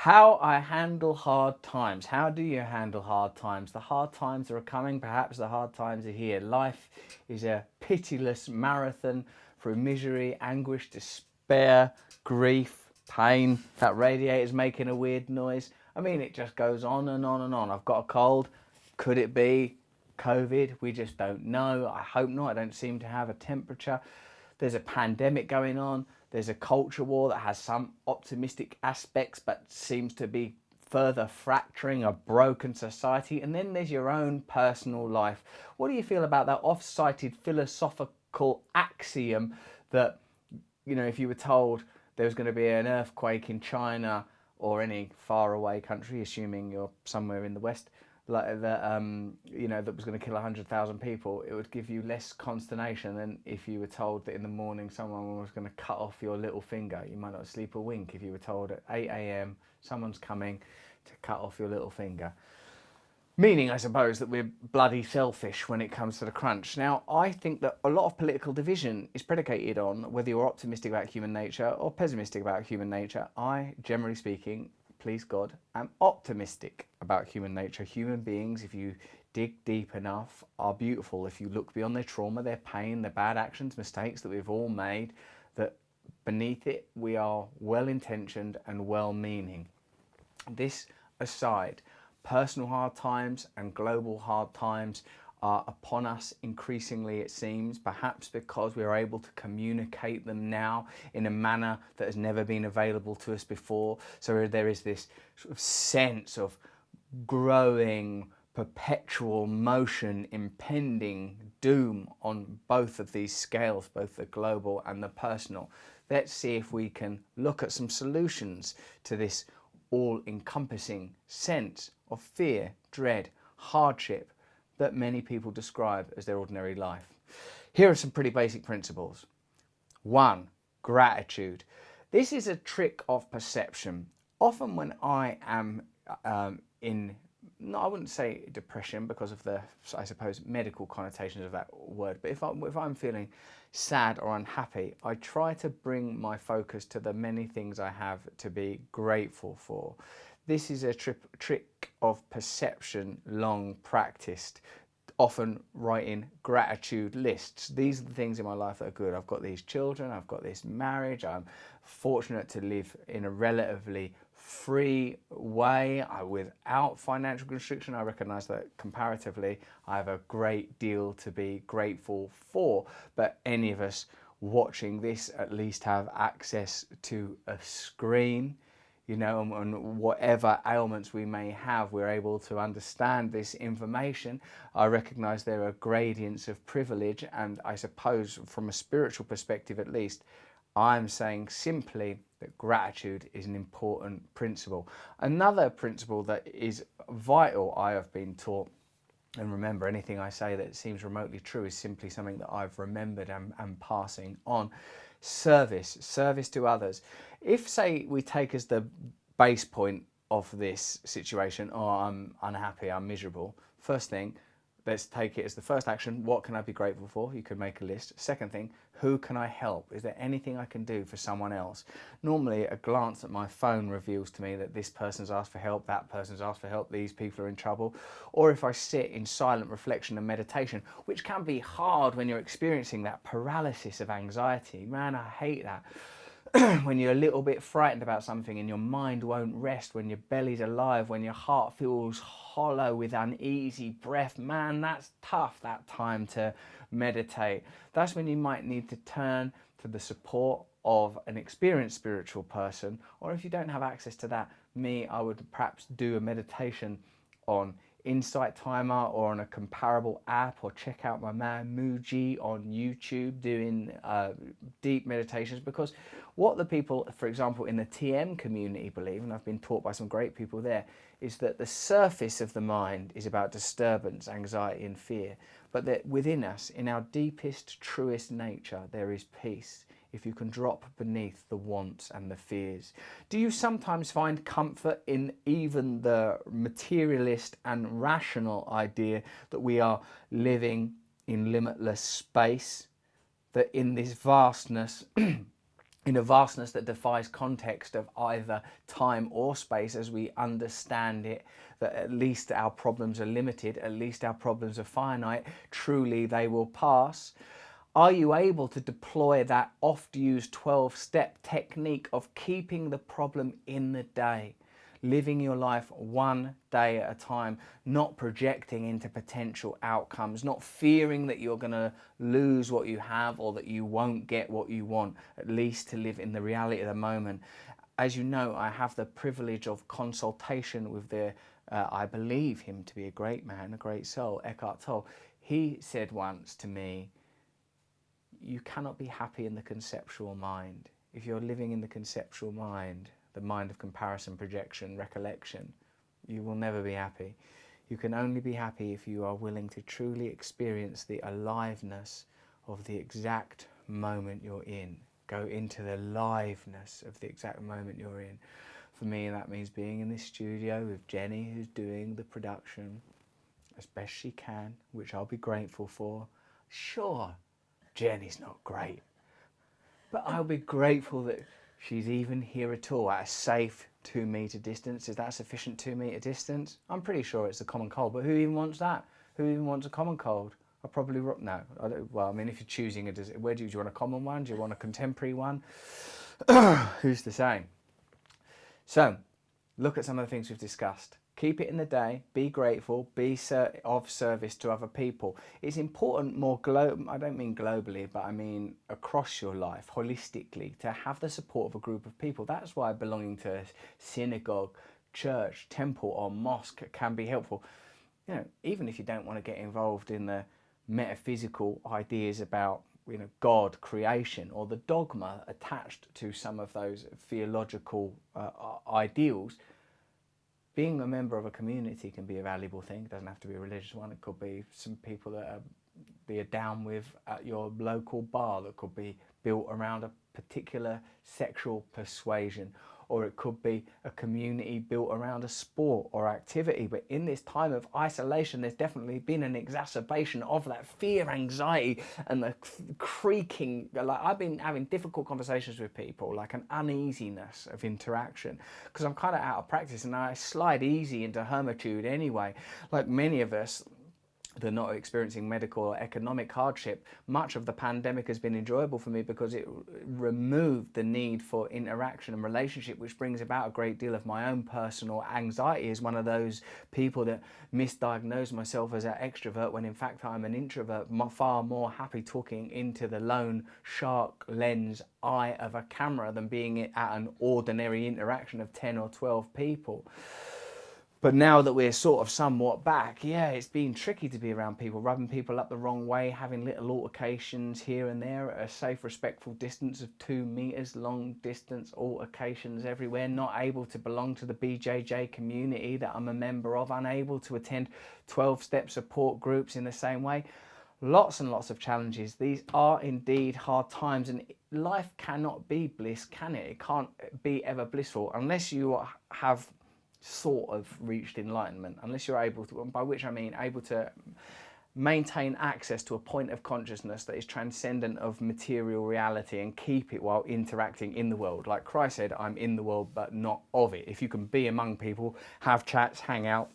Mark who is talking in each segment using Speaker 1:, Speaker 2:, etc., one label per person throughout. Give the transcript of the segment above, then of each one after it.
Speaker 1: How I handle hard times. How do you handle hard times? The hard times are coming, perhaps the hard times are here. Life is a pitiless marathon through misery, anguish, despair, grief, pain. That radiator's making a weird noise. I mean, it just goes on and on and on. I've got a cold. Could it be COVID? We just don't know. I hope not. I don't seem to have a temperature. There's a pandemic going on. There's a culture war that has some optimistic aspects but seems to be further fracturing a broken society. And then there's your own personal life. What do you feel about that oft-cited philosophical axiom that, you know, if you were told there was going to be an earthquake in China or any faraway country, assuming you're somewhere in the West, like that, you know, that was going to kill 100,000 people, it would give you less consternation than if you were told that in the morning someone was going to cut off your little finger. You might not sleep a wink if you were told at 8 a.m. someone's coming to cut off your little finger. Meaning, I suppose, that we're bloody selfish when it comes to the crunch. Now, I think that a lot of political division is predicated on whether you're optimistic about human nature or pessimistic about human nature. I, generally speaking, please God, am optimistic about human nature. Human beings, if you dig deep enough, are beautiful. If you look beyond their trauma, their pain, their bad actions, mistakes that we've all made, that beneath it we are well-intentioned and well-meaning. This aside, personal hard times and global hard times are upon us increasingly, it seems, perhaps because we are able to communicate them now in a manner that has never been available to us before. So there is this sort of sense of growing, perpetual motion, impending doom on both of these scales, both the global and the personal. Let's see if we can look at some solutions to this all-encompassing sense of fear, dread, hardship that many people describe as their ordinary life. Here are some pretty basic principles. 1. Gratitude. This is a trick of perception. Often when I am in, no, I wouldn't say depression because of the, I suppose, medical connotations of that word, but if I'm feeling sad or unhappy, I try to bring my focus to the many things I have to be grateful for. This is a trick of perception long practiced, often writing gratitude lists. These are the things in my life that are good. I've got these children, I've got this marriage, I'm fortunate to live in a relatively free way without financial constriction. I recognise that comparatively I have a great deal to be grateful for, but any of us watching this at least have access to a screen, you know, and whatever ailments we may have, we're able to understand this information. I recognise there are gradients of privilege, and I suppose from a spiritual perspective at least, I'm saying simply that gratitude is an important principle. Another principle that is vital, I have been taught, and remember, anything I say that seems remotely true is simply something that I've remembered and passing on. Service to others. If, say, we take as the base point of this situation, oh, I'm unhappy, I'm miserable. First thing, let's take it as the first action. What can I be grateful for? You could make a list. Second thing, who can I help? Is there anything I can do for someone else? Normally, a glance at my phone reveals to me that this person's asked for help, that person's asked for help, these people are in trouble. Or if I sit in silent reflection and meditation, which can be hard when you're experiencing that paralysis of anxiety. Man, I hate that. When you're a little bit frightened about something and your mind won't rest, when your belly's alive, when your heart feels hollow with uneasy breath, man, that's tough, that time to meditate. That's when you might need to turn to the support of an experienced spiritual person, or if you don't have access to that, I would perhaps do a meditation on Insight Timer or on a comparable app, or check out my man Mooji on YouTube doing deep meditations, because what the people, for example, in the TM community believe, and I've been taught by some great people there, is that the surface of the mind is about disturbance, anxiety and fear, but that within us, in our deepest, truest nature, there is peace, if you can drop beneath the wants and the fears. Do you sometimes find comfort in even the materialist and rational idea that we are living in limitless space, that in this vastness in a vastness that defies context of either time or space as we understand it, that at least our problems are limited, at least our problems are finite, truly they will pass. Are you able to deploy that oft-used 12-step technique of keeping the problem in the day? Living your life one day at a time, not projecting into potential outcomes, not fearing that you're going to lose what you have or that you won't get what you want, at least to live in the reality of the moment. As you know, I have the privilege of consultation with I believe him to be a great man, a great soul, Eckhart Tolle. He said once to me, you cannot be happy in the conceptual mind. If you're living in the conceptual mind, the mind of comparison, projection, recollection, you will never be happy. You can only be happy if you are willing to truly experience the aliveness of the exact moment you're in. Go into the liveness of the exact moment you're in. For me, that means being in this studio with Jenny, who's doing the production as best she can, which I'll be grateful for. Sure, Jenny's not great, but I'll be grateful that she's even here at all at a safe 2-metre distance. Is that sufficient 2-metre distance? I'm pretty sure it's a common cold, but who even wants that? Who even wants a common cold? I probably, no, I don't, well, I mean, if you're choosing where do you want a common one? Do you want a contemporary one? Who's to say? So, look at some of the things we've discussed. Keep it in the day, be grateful, be of service to other people. It's important I don't mean globally, but I mean across your life, holistically, to have the support of a group of people. That's why belonging to a synagogue, church, temple or mosque can be helpful. You know, even if you don't want to get involved in the metaphysical ideas about God, creation, or the dogma attached to some of those theological ideals, being a member of a community can be a valuable thing. It doesn't have to be a religious one. It could be some people that you're down with at your local bar, that could be built around a particular sexual persuasion, or it could be a community built around a sport or activity. But in this time of isolation, there's definitely been an exacerbation of that fear, anxiety, and the creaking. Like, I've been having difficult conversations with people, like an uneasiness of interaction, because I'm kind of out of practice and I slide easy into hermitude anyway. Like many of us, they're not experiencing medical or economic hardship. Much of the pandemic has been enjoyable for me because it removed the need for interaction and relationship, which brings about a great deal of my own personal anxiety. As one of those people that misdiagnosed myself as an extrovert when in fact I'm an introvert, far more happy talking into the lone shark lens eye of a camera than being at an ordinary interaction of 10 or 12 people. But now that we're sort of somewhat back, yeah, it's been tricky to be around people, rubbing people up the wrong way, having little altercations here and there at a safe, respectful distance of 2 meters, long distance altercations everywhere, not able to belong to the BJJ community that I'm a member of, unable to attend 12-step support groups in the same way. Lots and lots of challenges. These are indeed hard times, and life cannot be bliss, can it? It can't be ever blissful unless you have sort of reached enlightenment, unless you're able to, by which I mean able to maintain access to a point of consciousness that is transcendent of material reality and keep it while interacting in the world. Like Christ said, I'm in the world but not of it. If you can be among people, have chats, hang out,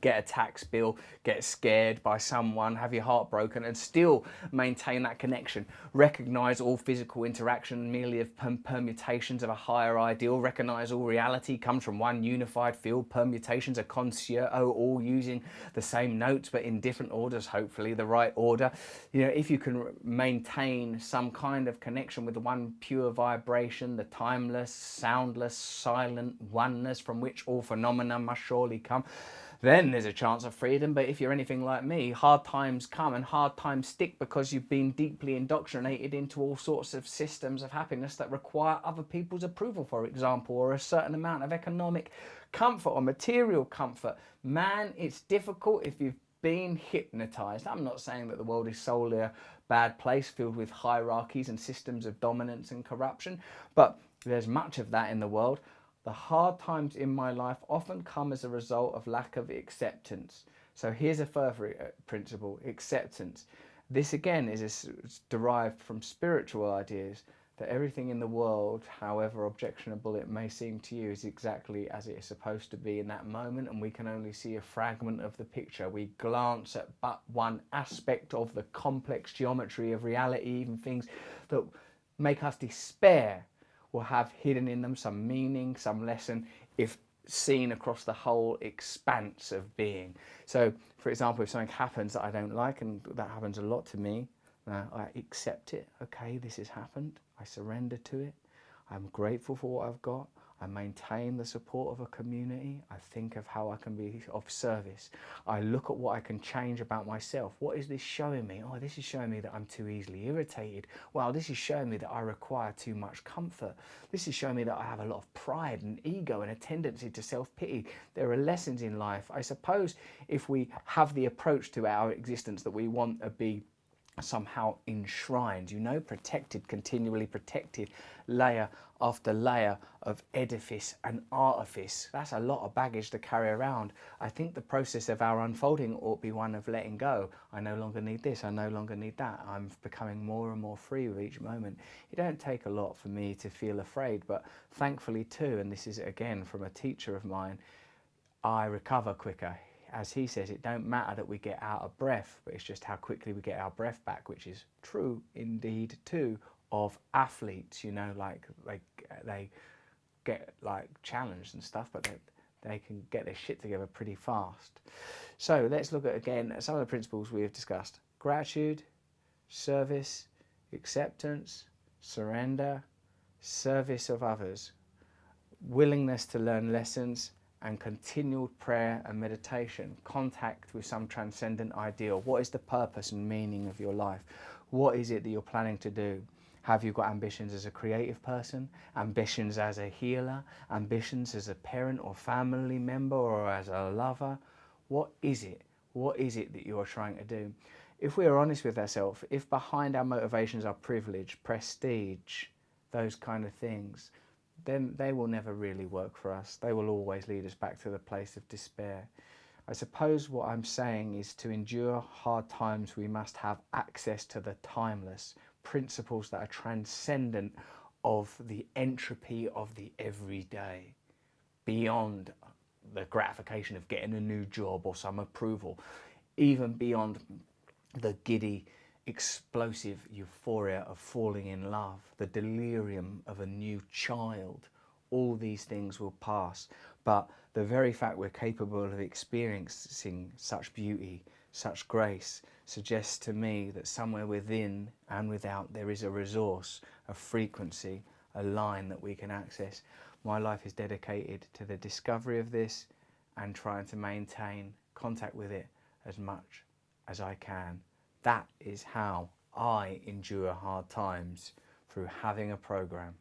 Speaker 1: get a tax bill, get scared by someone, have your heart broken, and still maintain that connection. Recognize all physical interaction merely of permutations of a higher ideal. Recognize all reality comes from one unified field. Permutations are concerto, all using the same notes but in different orders, hopefully the right order. You know, if you can maintain some kind of connection with the one pure vibration, the timeless, soundless, silent oneness from which all phenomena must surely come, then there's a chance of freedom. But if you're anything like me, hard times come and hard times stick because you've been deeply indoctrinated into all sorts of systems of happiness that require other people's approval, for example, or a certain amount of economic comfort or material comfort. Man, it's difficult if you've been hypnotized. I'm not saying that the world is solely a bad place filled with hierarchies and systems of dominance and corruption, but there's much of that in the world. The hard times in my life often come as a result of lack of acceptance. So here's a further principle: acceptance. This again is derived from spiritual ideas. that everything in the world, however objectionable it may seem to you, is exactly as it is supposed to be in that moment, and we can only see a fragment of the picture. We glance at but one aspect of the complex geometry of reality. Even things that make us despair will have hidden in them some meaning, some lesson, if seen across the whole expanse of being. So, for example, if something happens that I don't like, and that happens a lot to me, I accept it. Okay, this has happened. I surrender to it. I'm grateful for what I've got. I maintain the support of a community. I think of how I can be of service. I look at what I can change about myself. What is this showing me? Oh, this is showing me that I'm too easily irritated. Well, this is showing me that I require too much comfort. This is showing me that I have a lot of pride and ego and a tendency to self-pity. There are lessons in life. I suppose if we have the approach to our existence that we want to be somehow enshrined, protected, continually protected, layer after layer of edifice and artifice. That's a lot of baggage to carry around. I think the process of our unfolding ought to be one of letting go. I no longer need this, I no longer need that. I'm becoming more and more free with each moment. It don't take a lot for me to feel afraid, but thankfully too, and this is again from a teacher of mine, I recover quicker. As he says, it don't matter that we get out of breath, but it's just how quickly we get our breath back, which is true indeed too of athletes. Like they get like challenged and stuff, but they can get their shit together pretty fast. So let's look at again some of the principles we have discussed: gratitude, service, acceptance, surrender, service of others, willingness to learn lessons, and continual prayer and meditation, contact with some transcendent ideal. What is the purpose and meaning of your life? What is it that you're planning to do? Have you got ambitions as a creative person, ambitions as a healer, ambitions as a parent or family member or as a lover? What is it? What is it that you are trying to do? If we are honest with ourselves, if behind our motivations are privilege, prestige, those kind of things, then they will never really work for us. They will always lead us back to the place of despair. I suppose what I'm saying is to endure hard times, we must have access to the timeless principles that are transcendent of the entropy of the everyday, beyond the gratification of getting a new job or some approval, even beyond the giddy, explosive euphoria of falling in love, the delirium of a new child. All these things will pass, but the very fact we're capable of experiencing such beauty, such grace, suggests to me that somewhere within and without there is a resource, a frequency, a line that we can access. My life is dedicated to the discovery of this and trying to maintain contact with it as much as I can. That is how I endure hard times, through having a program.